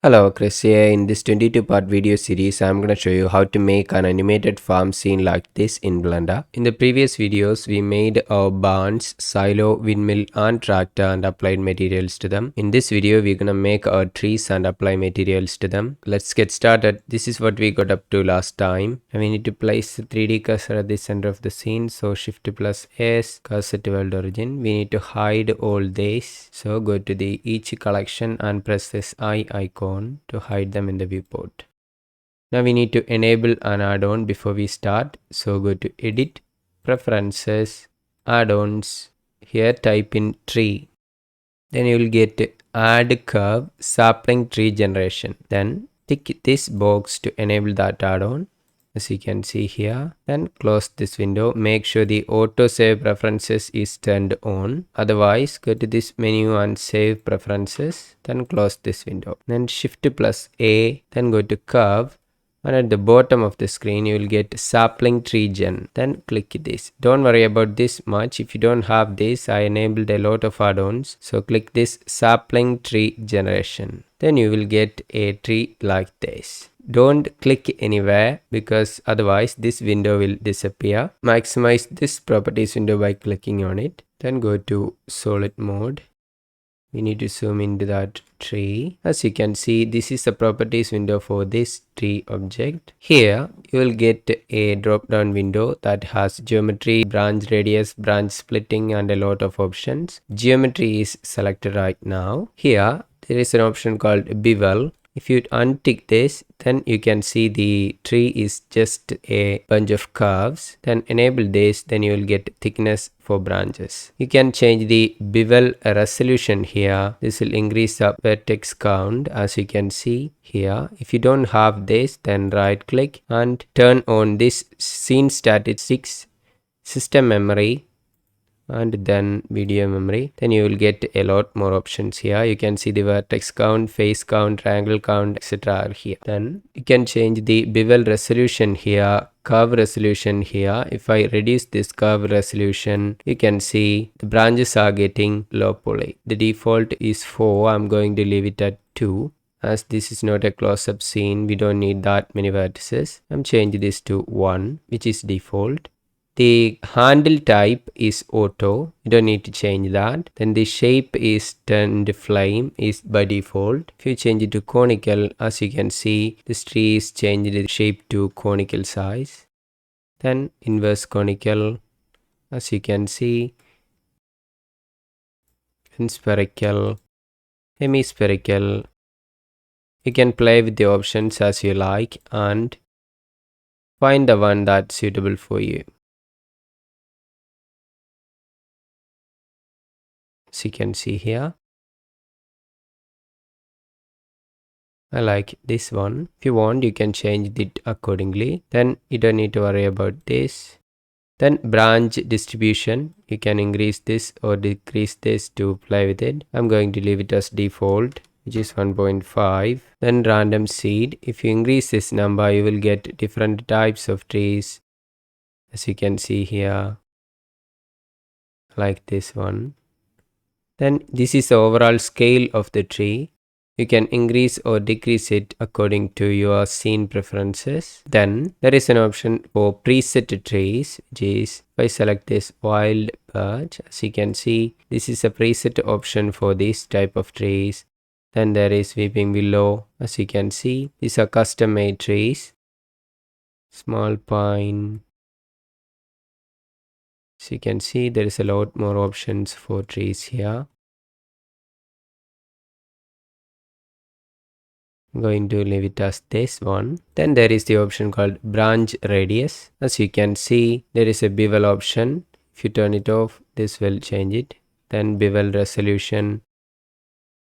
Hello, Chris here. In this 22-part video series, I'm going to show you how to make an animated farm scene like this in Blender. In the previous videos, we made our barns, silo, windmill and tractor and applied materials to them. In this video, we're going to make our trees and apply materials to them. Let's get started. This is what we got up to last time. And we need to place the 3D cursor at the center of the scene. So Shift plus S, cursor to world origin. We need to hide all these. So go to the each collection and press this eye icon to hide them in the viewport. Now we need to enable an add-on before we start. So go to edit, preferences, add-ons. Here type in tree. Then you will get add curve sapling tree generation. Then tick this box to enable that add-on. As you can see here, then close this window. Make sure the auto save preferences is turned on. Otherwise, go to this menu and save preferences. Then close this window. Then Shift plus A. Then go to curve. And at the bottom of the screen, you will get sapling tree gen. Then click this. Don't worry about this much. If you don't have this, I enabled a lot of add-ons. So click this sapling tree generation. Then you will get a tree like this. Don't click anywhere because otherwise this window will disappear. Maximize this properties window by clicking on it. Then go to solid mode. We need to zoom into that tree. As you can see, this is the properties window for this tree object. Here you will get a drop down window that has geometry, branch radius, branch splitting and a lot of options. Geometry is selected right now. Here there is an option called bevel. If you untick this, then you can see the tree is just a bunch of curves. Then enable this, then you will get thickness for branches. You can change the bevel resolution here. This will increase the vertex count as you can see here. If you don't have this, then right click and turn on this scene statistics, system memory and then video memory. Then you will get a lot more options here. You can see the vertex count, face count, triangle count, etc. are here. Then you can change the bevel resolution here, curve resolution here. If I reduce this curve resolution, you can see the branches are getting low poly. The default is 4. I'm going to leave it at 2. As this is not a close-up scene, we don't need that many vertices. I'm changing this to 1, which is default. The handle type is auto. You don't need to change that. Then the shape is turned flame is by default. If you change it to conical, as you can see, this tree is changed the shape to conical size. Then inverse conical, as you can see, and spherical, hemispherical. You can play with the options as you like and find the one that's suitable for you. As you can see here, I like this one. If you want, you can change it accordingly. Then you don't need to worry about this. Then branch distribution, you can increase this or decrease this to play with it. I'm going to leave it as default, which is 1.5. Then random seed. If you increase this number, you will get different types of trees. As you can see here, like this one. Then this is the overall scale of the tree. You can increase or decrease it according to your scene preferences. Then there is an option for preset trees, which is if I select this wild birch, as you can see, this is a preset option for this type of trees. Then there is weeping willow, as you can see. These are custom made trees. Small pine. As you can see, there is a lot more options for trees here. I'm going to leave it as this one. Then there is the option called branch radius. As you can see, there is a bevel option. If you turn it off, this will change it. Then bevel resolution.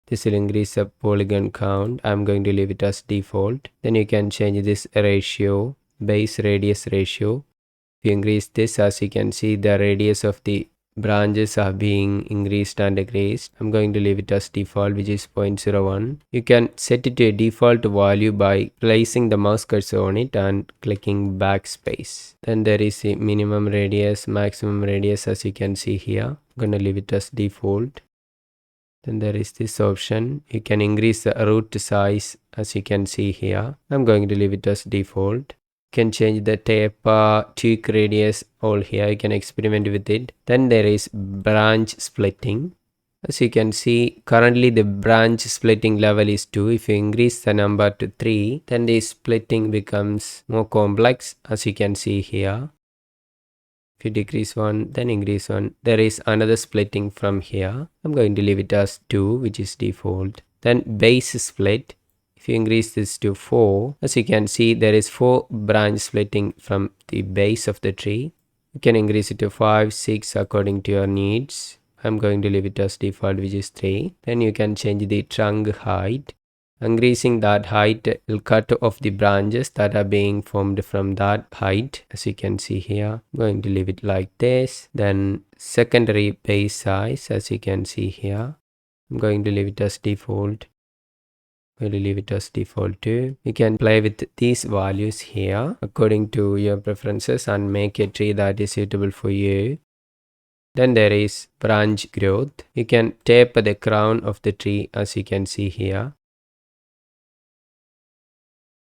This will increase the polygon count. I'm going to leave it as default. Then you can change this ratio, base radius ratio. If you increase this, as you can see, the radius of the branches are being increased and decreased. I'm going to leave it as default, which is 0.01. You can set it to a default value by placing the mouse cursor on it and clicking backspace. Then there is a minimum radius, maximum radius, as you can see here. I'm going to leave it as default. Then there is this option. You can increase the root size as you can see here. I'm going to leave it as default. You can change the taper, tweak radius, all here. You can experiment with it. Then there is branch splitting. As you can see, currently the branch splitting level is 2. If you increase the number to 3, then the splitting becomes more complex as you can see here. If you decrease 1, then increase 1, there is another splitting from here. I'm going to leave it as 2, which is default. Then base split. If you increase this to 4, as you can see, there is 4 branch splitting from the base of the tree. You can increase it to 5, 6 according to your needs. I'm going to leave it as default, which is 3. Then you can change the trunk height. Increasing that height will cut off the branches that are being formed from that height, as you can see here. I'm going to leave it like this. Then secondary base size, as you can see here. I'm going to leave it as default. I'm going to leave it as default too. You can play with these values here according to your preferences and make a tree that is suitable for you. Then there is branch growth. You can taper the crown of the tree, as you can see here.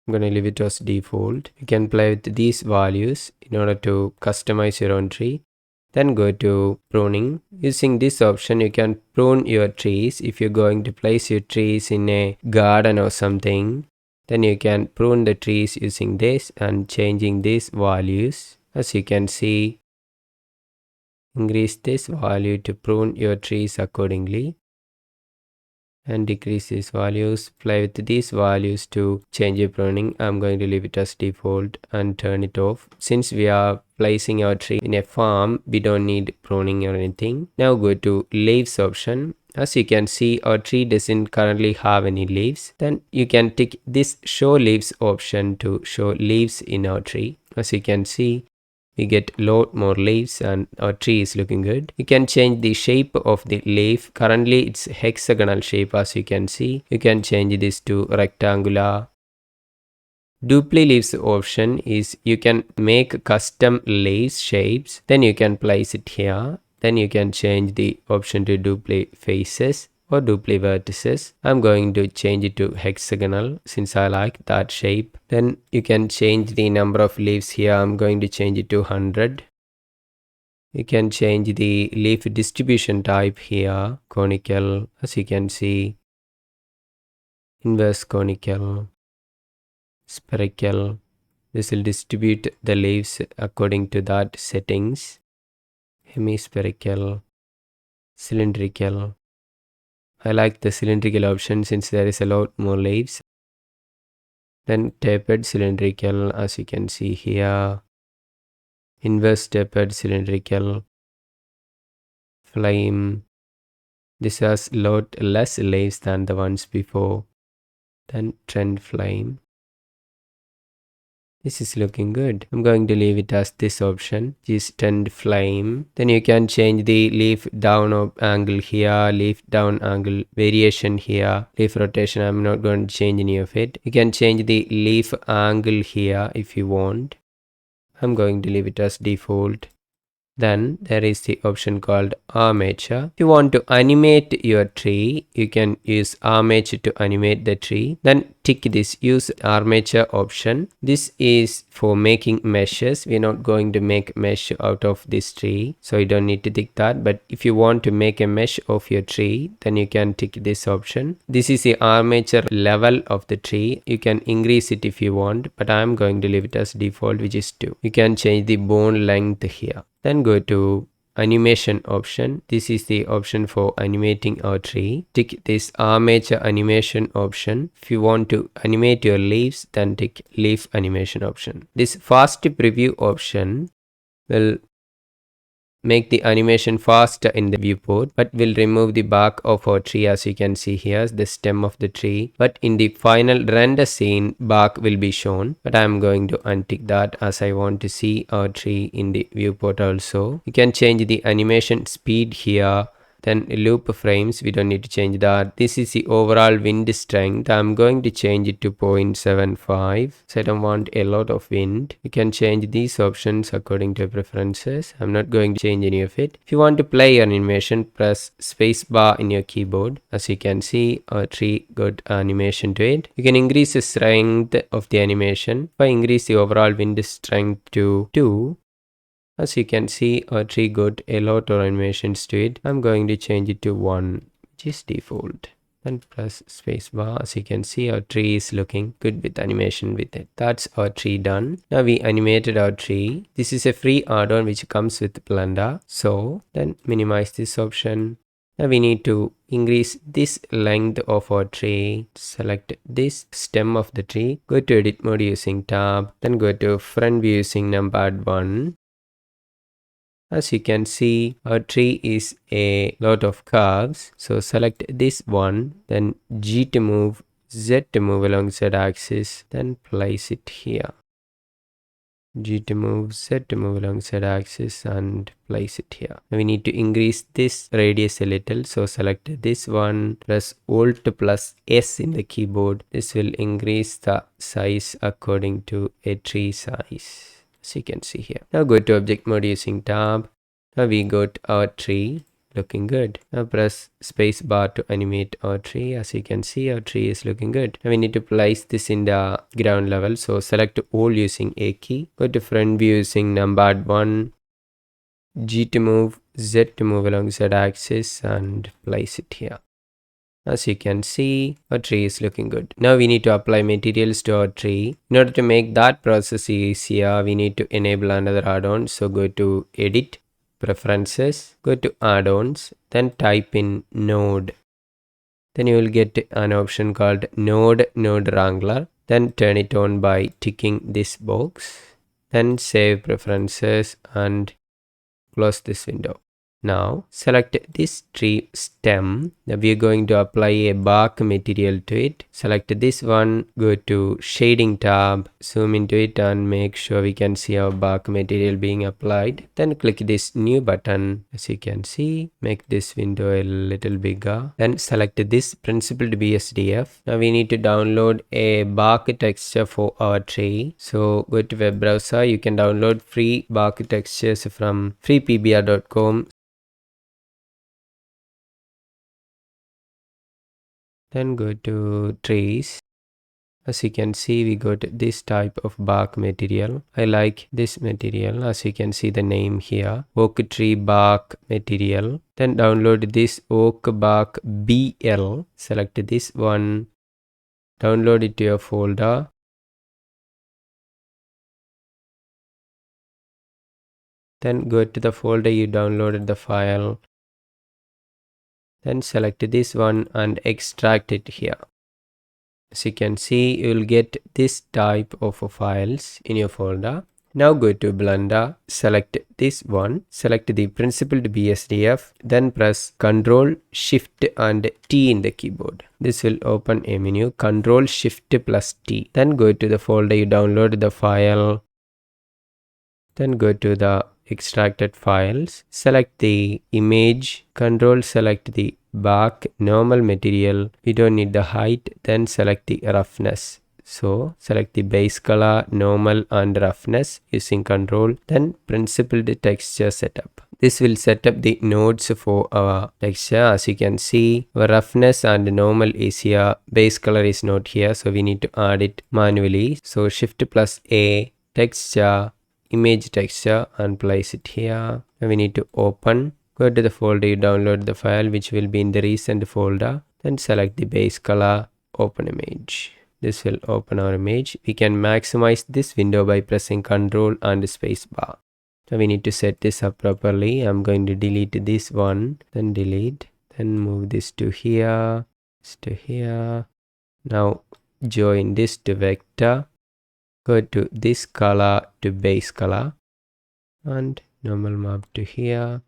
I'm going to leave it as default. You can play with these values in order to customize your own tree. Then go to pruning. Using this option, you can prune your trees. If you're going to place your trees in a garden or something, then you can prune the trees using this and changing these values. As you can see, increase this value to prune your trees accordingly. And decrease these values. Play with these values to change your pruning. I'm going to leave it as default and turn it off. Since we are placing our tree in a farm, we don't need pruning or anything. Now go to leaves option. As you can see, our tree doesn't currently have any leaves. Then you can tick this show leaves option to show leaves in our tree. As you can see, we get a lot more leaves and our tree is looking good. You can change the shape of the leaf. Currently it's hexagonal shape, as you can see. You can change this to rectangular. Dupli leaves option is you can make custom leaves shapes. Then you can place it here. Then you can change the option to dupli faces or dupli vertices. I'm going to change it to hexagonal since I like that shape. Then you can change the number of leaves here. I'm going to change it to 100. You can change the leaf distribution type here. Conical, as you can see. Inverse conical. Spherical. This will distribute the leaves according to that settings. Hemispherical. Cylindrical. I like the cylindrical option since there is a lot more leaves. Then tapered cylindrical, as you can see here. Inverse tapered cylindrical. Flame. This has lot less leaves than the ones before. Then trend flame. This is looking good. I'm going to leave it as this option, which is trend flame. Then you can change the leaf down angle here, leaf down angle variation here, leaf rotation. I'm not going to change any of it. You can change the leaf angle here if you want. I'm going to leave it as default. Then there is the option called armature. If you want to animate your tree, you can use armature to animate the tree. Then tick this use armature option. This is for making meshes. We're not going to make mesh out of this tree, so you don't need to tick that. But if you want to make a mesh of your tree, then you can tick this option. This is the armature level of the tree. You can increase it if you want, but I'm going to leave it as default, which is 2. You can change the bone length here. Then go to animation option. This is the option for animating our tree. Tick this armature animation option. If you want to animate your leaves, then tick leaf animation option. This fast preview option will make the animation faster in the viewport, but will remove the bark of our tree, as you can see here, the stem of the tree. But in the final render scene, bark will be shown, but I'm going to untick that as I want to see our tree in the viewport also. You can change the animation speed here Then loop frames, we don't need to change that. This is the overall wind strength. I'm going to change it to 0.75. So I don't want a lot of wind. You can change these options according to your preferences. I'm not going to change any of it. If you want to play an animation, press spacebar in your keyboard. As you can see, a tree got animation to it. You can increase the strength of the animation. If I increase the overall wind strength to 2, as you can see, our tree got a lot of animations to it. I'm going to change it to 1, which is default. Then press spacebar. As you can see, our tree is looking good with animation with it. That's our tree done. Now we animated our tree. This is a free add-on which comes with Blender. So then minimize this option. Now we need to increase this length of our tree. Select this stem of the tree. Go to edit mode using tab. Then go to front view using numpad 1. As you can see, our tree is a lot of curves. So select this one, then G to move, Z to move along Z axis, then place it here. G to move, Z to move along Z axis and place it here. Now we need to increase this radius a little. So select this one, press Alt plus S in the keyboard. This will increase the size according to a tree size. As you can see here. Now go to object mode using tab. Now we got our tree looking good. Now press space bar to animate our tree. As you can see, our tree is looking good. Now we need to place this in the ground level. So select all using A key. Go to front view using numpad 1. G to move, Z to move along Z axis and place it here. As you can see, our tree is looking good. Now we need to apply materials to our tree. In order to make that process easier, we need to enable another add-on. So go to edit, preferences, go to add-ons, then type in node. Then you will get an option called node wrangler. Then turn it on by ticking this box. Then save preferences and close this window. Now select this tree stem. Now we are going to apply a bark material to it. Select this one, go to shading tab, zoom into it and make sure we can see our bark material being applied. Then click this new button. As you can see, make this window a little bigger. Then select this principled BSDF. Now we need to download a bark texture for our tree. So go to web browser. You can download free bark textures from freepbr.com. Then go to trees. As you can see, we got this type of bark material. I like this material. As you can see the name here, oak tree bark material. Then download this oak bark BL. Select this one. Download it to your folder. Then go to the folder you downloaded the file. Then select this one and extract it here. As you can see, you will get this type of files in your folder. Now go to Blender, select this one, select the principled BSDF, then press Ctrl, Shift and T in the keyboard. This will open a menu, Ctrl, Shift plus T. Then go to the folder you downloaded the file. Then go to the extracted files, select the image, Ctrl select the bark normal material. We don't need the height. Then select the roughness. So select the base color, normal and roughness using Ctrl. Then principled texture setup. This will set up the nodes for our texture. As you can see, our roughness and normal is here. Base color is not here, so we need to add it manually. So Shift plus A, texture, image texture and place it here. And we need to open. Go to the folder you download the file, which will be in the recent folder. Then select the base color, open image. This will open our image. We can maximize this window by pressing Ctrl and space bar. So we need to set this up properly. I'm going to delete this one, then delete, then move this to here, this to here. Now join this to vector. Go to this color to base color and normal map to here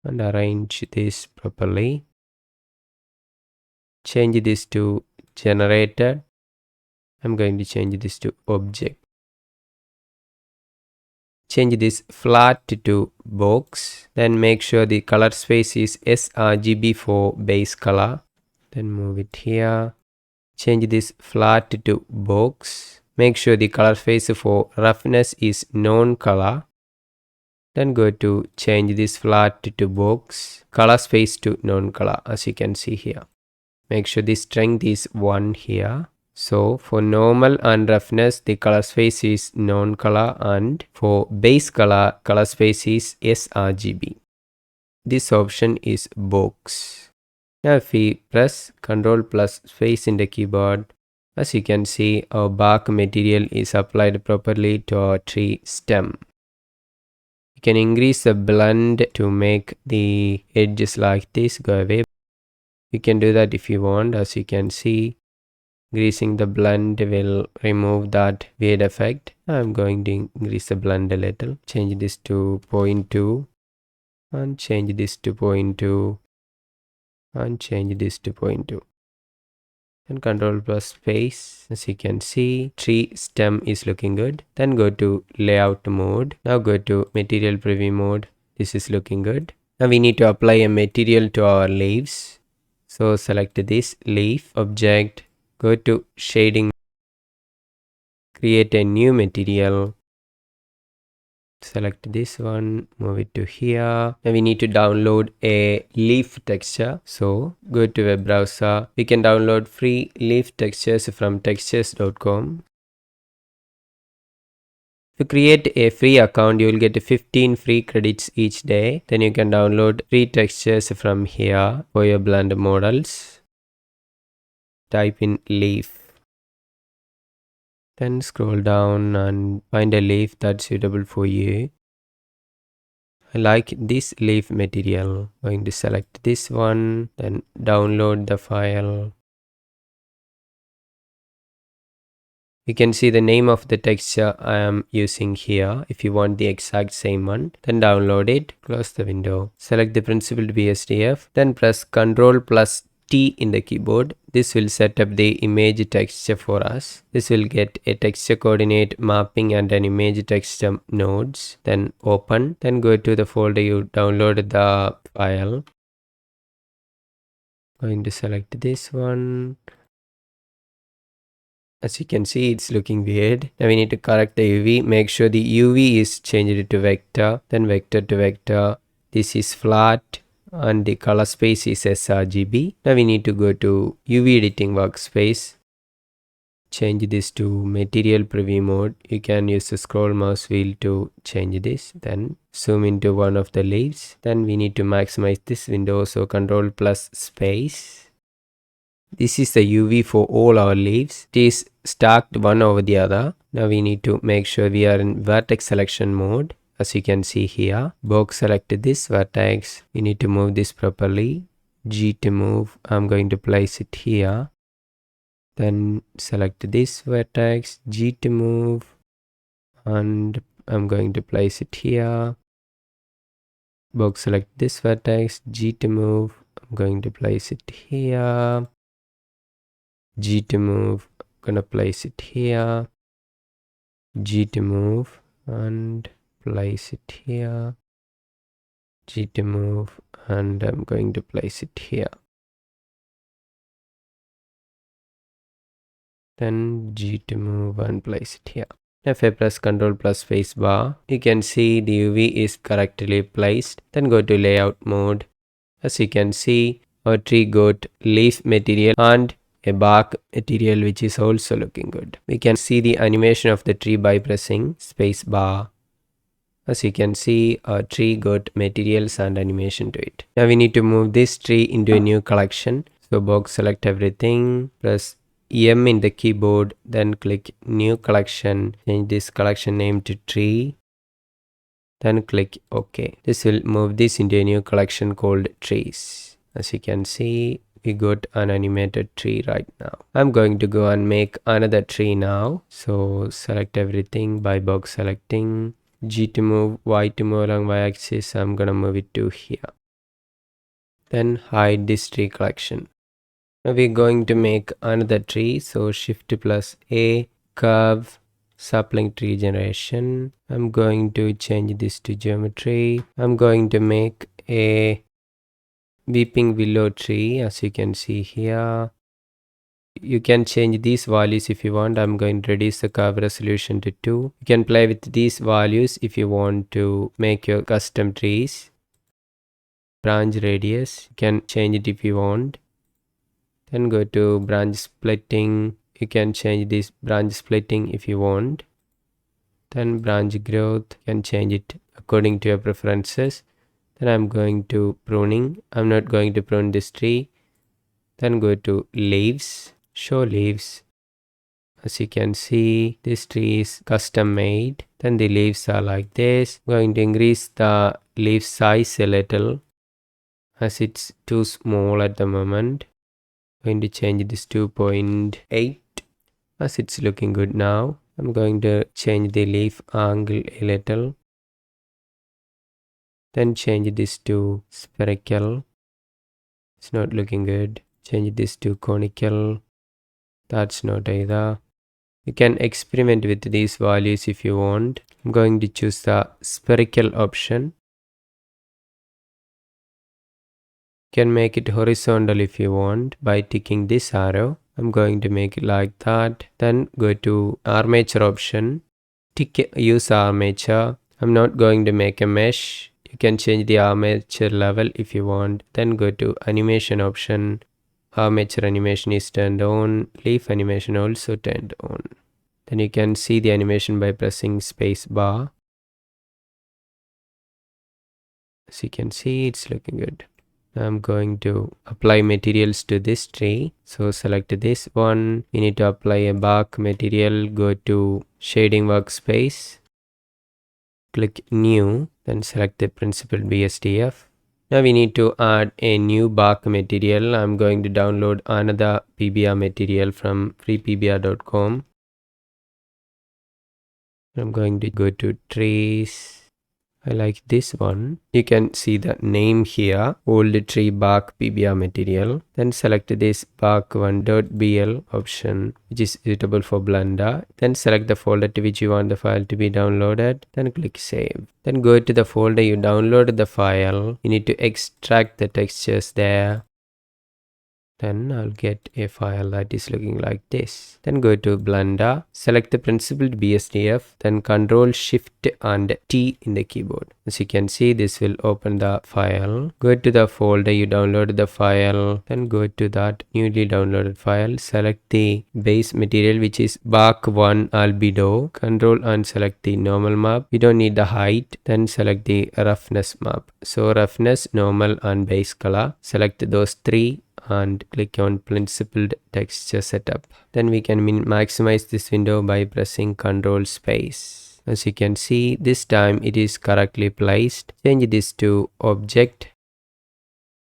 and arrange this properly. Change this to generated. I'm going to change this to object. change this flat to box. Then make sure the color space is sRGB for base color. Then move it here. Change this flat to box. Make sure the color space for roughness is known color. Then go to change this flat to box. Color space to known color, as you can see here. Make sure the strength is 1 here. So for normal and roughness, the color space is known color, and for base color, color space is sRGB. This option is box. Now if we press Ctrl plus space in the keyboard, as you can see, our bark material is applied properly to our tree stem. You can increase the blend to make the edges like this go away. You can do that if you want. As you can see, increasing the blend will remove that weird effect. I'm going to increase the blend a little. Change this to 0.2 and change this to 0.2 and change this to 0.2. And Ctrl plus space. As you can see, tree stem is looking good. Then go to layout mode. Now go to material preview mode. This is looking good. Now we need to apply a material to our leaves. So select this leaf object. Go to shading. Create a new material. Select this one, move it to here. Now we need to download a leaf texture. So go to web browser. We can download free leaf textures from textures.com. If you create a free account, you will get 15 free credits each day. Then you can download free textures from here for your Blender models. Type in leaf. Then scroll down and find a leaf that's suitable for you. I like this leaf material. I'm going to select this one, then download the file. You can see the name of the texture I am using here. If you want the exact same one, then download it, close the window, select the principled BSDF, then press Ctrl plus T in the keyboard. This will set up the image texture for us. This will get a texture coordinate mapping and an image texture nodes. Then open. Then go to the folder you downloaded the file. Going to select this one. As you can see, it's looking weird. Now we need to correct the UV. Make sure the UV is changed to vector. Then vector to vector. This is flat. And the color space is sRGB. Now we need to go to UV editing workspace. Change this to material preview mode. You can use the scroll mouse wheel to change this. Then zoom into one of the leaves. Then we need to maximize this window. So Ctrl plus space. This is the UV for all our leaves. It is stacked one over the other. Now we need to make sure we are in vertex selection mode. As you can see here, box select this vertex. We need to move this properly. G to move. I'm going to place it here. Then select this vertex. G to move. And I'm going to place it here. Box select this vertex. G to move. I'm going to place it here. G to move. I'm gonna place it here. G to move. And place it here. G to move, and I'm going to place it here. Then G to move and place it here. If I press Ctrl plus space bar, you can see the UV is correctly placed. Then go to layout mode. As you can see, our tree got leaf material and a bark material, which is also looking good. We can see the animation of the tree by pressing space bar. As you can see, our tree got materials and animation to it. Now we need to move this tree into a new collection. So box select everything, press M in the keyboard, then click new collection, change this collection name to tree, then click OK. This will move this into a new collection called trees. As you can see, we got an animated tree right now. I'm going to go and make another tree now. So select everything by box selecting. G to move, Y to move along Y axis. I'm gonna move it to here. Then hide this tree collection. Now we're going to make another tree. So shift plus A, curve, sapling tree generation. I'm going to change this to geometry. I'm going to make a weeping willow tree, as you can see here. You can change these values if you want. I'm going to reduce the curve resolution to 2. You can play with these values if you want to make your custom trees. Branch radius, you can change it if you want. Then go to branch splitting. You can change this branch splitting if you want. Then branch growth, you can change it according to your preferences. Then I'm going to pruning. I'm not going to prune this tree. Then go to leaves, show leaves. As you can see, this tree is custom made. Then the leaves are like this. I'm going to increase the leaf size a little as it's too small at the moment. I'm going to change this to 0.8 as it's looking good now. I'm going to change the leaf angle a little. Then change this to spherical. It's not looking good. Change this to conical. That's not either. You can experiment with these values if you want. I'm going to choose the spherical option. You can make it horizontal if you want by ticking this arrow. I'm going to make it like that. Then go to armature option. Tick use armature. I'm not going to make a mesh. You can change the armature level if you want. Then go to animation option. Armature animation is turned on. Leaf animation also turned on. Then you can see the animation by pressing space bar. As you can see, it's looking good. I'm going to apply materials to this tree. So select this one. You need to apply a bark material. Go to shading workspace. Click new. Then select the principled BSDF. Now we need to add a new bark material. I'm going to download another PBR material from freepbr.com. I'm going to go to trees. I like this one. You can see the name here, old tree bark PBR material. Then select this bark1.bl option, which is suitable for Blender. Then select the folder to which you want the file to be downloaded. Then click save. Then go to the folder you downloaded the file. You need to extract the textures there. Then I'll get a file that is looking like this. Then go to Blender, select the principled BSDF, then Ctrl Shift and T in the keyboard. As you can see, this will open the file. Go to the folder you downloaded the file, then go to that newly downloaded file, select the base material which is bark1 albedo, Ctrl and select the normal map. You don't need the height, then select the roughness map. So roughness, normal and base color. Select those three and click on principled texture setup. Then we can maximize this window by pressing Ctrl space. As you can see, this time it is correctly placed. Change this to object.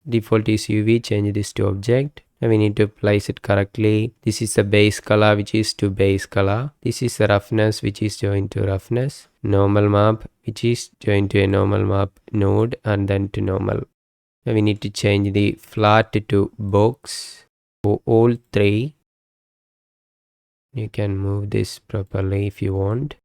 Default is UV, change this to object. Now we need to place it correctly. This is the base color which is to base color. This is the roughness which is joined to roughness. Normal map which is joined to a normal map node and then to normal. Now we need to change the flat to box for all three. You can move this properly if you want.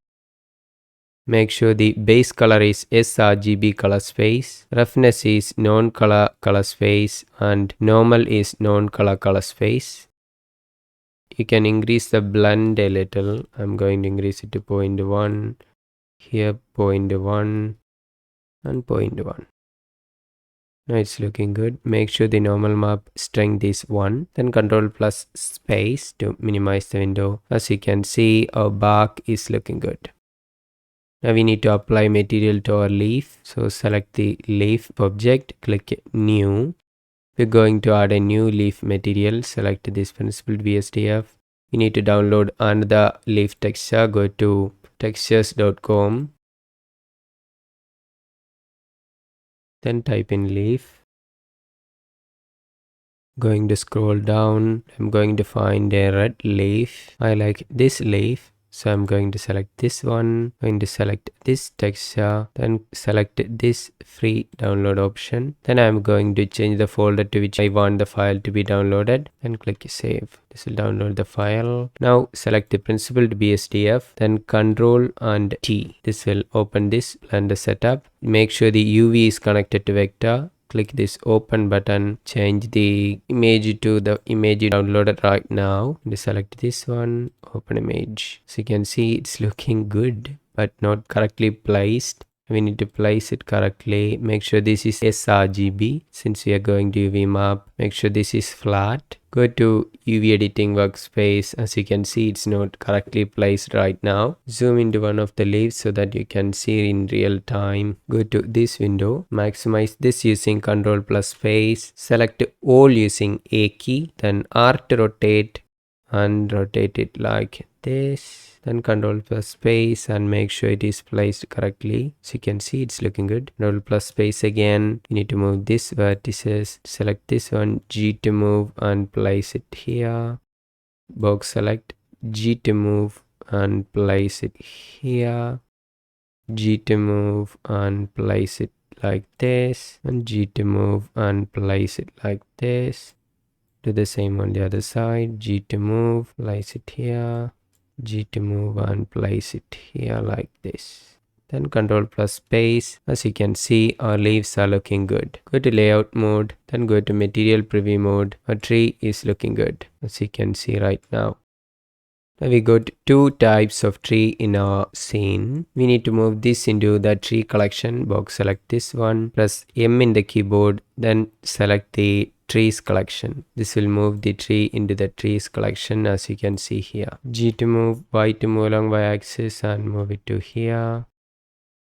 Make sure the base color is sRGB color space, roughness is non-color color space, and normal is non-color color space. You can increase the blend a little. I'm going to increase it to 0.1, here 0.1 and 0.1. Now it's looking good. Make sure the normal map strength is 1. Then Ctrl plus space to minimize the window. As you can see, our bark is looking good. Now we need to apply material to our leaf. So select the leaf object, click new. We're going to add a new leaf material. Select this principled BSDF. You need to download another leaf texture. Go to textures.com. Then type in leaf. Going to scroll down. I'm going to find a red leaf. I like this leaf. So I'm going to select this one, going to select this texture, then select this free download option. Then I'm going to change the folder to which I want the file to be downloaded and click save. This will download the file. Now select the principled BSDF, then Control and T. This will open this Blender setup. Make sure the UV is connected to vector. Click this open button, change the image to the image downloaded right now. And select this one, open image. So you can see it's looking good, but not correctly placed. We need to place it correctly. Make sure this is sRGB since we are going to UV map. Make sure this is flat. Go to UV editing workspace. As you can see, it's not correctly placed right now. Zoom into one of the leaves so that you can see in real time. Go to this window. Maximize this using Ctrl plus space. Select all using A key. Then R to rotate and rotate it like this. Then Ctrl plus space and make sure it is placed correctly. So you can see it's looking good. Ctrl plus space again. You need to move this vertices. Select this one, G to move and place it here. Box select, G to move and place it here. G to move and place it like this. And G to move and place it like this. Do the same on the other side. G to move, place it here. G to move and place it here like this. Then Ctrl plus space. As you can see, our leaves are looking good. Go to layout mode, then go to material preview mode. Our tree is looking good, as you can see right now. Now we got two types of tree in our scene. We need to move this into the tree collection. Box select this one, press M in the keyboard, then select the trees collection. This will move the tree into the trees collection, as you can see here. G to move, Y to move along Y axis and move it to here.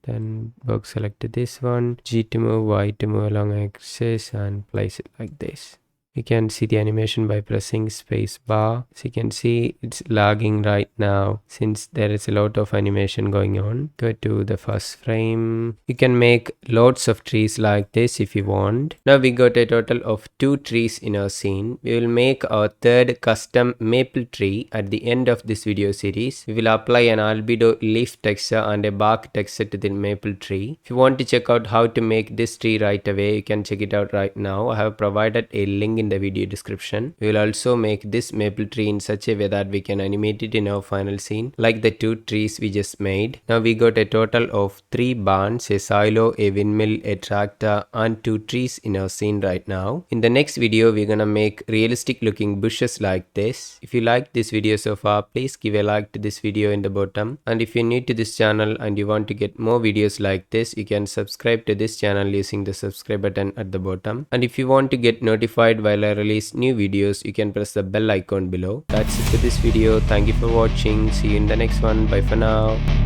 Then box select this one, G to move, Y to move along axis and place it like this. You can see the animation by pressing space bar. So you can see it's lagging right now since there is a lot of animation going on. Go to the first frame. You can make lots of trees like this if you want. Now we got a total of 2 trees in our scene. We will make our third custom maple tree at the end of this video series. We will apply an albedo leaf texture and a bark texture to the maple tree. If you want to check out how to make this tree right away, you can check it out right now. I have provided a link in the video description. We will also make this maple tree in such a way that we can animate it in our final scene like the 2 trees we just made. Now we got a total of 3 barns, a silo, a windmill, a tractor and 2 trees in our scene right now. In the next video we're gonna make realistic looking bushes like this. If you like this video so far, please give a like to this video in the bottom, and if you're new to this channel and you want to get more videos like this, you can subscribe to this channel using the subscribe button at the bottom. And if you want to get notified while I release new videos, you can press the bell icon below. That's it for this video. Thank you for watching. See you in the next one. Bye for now.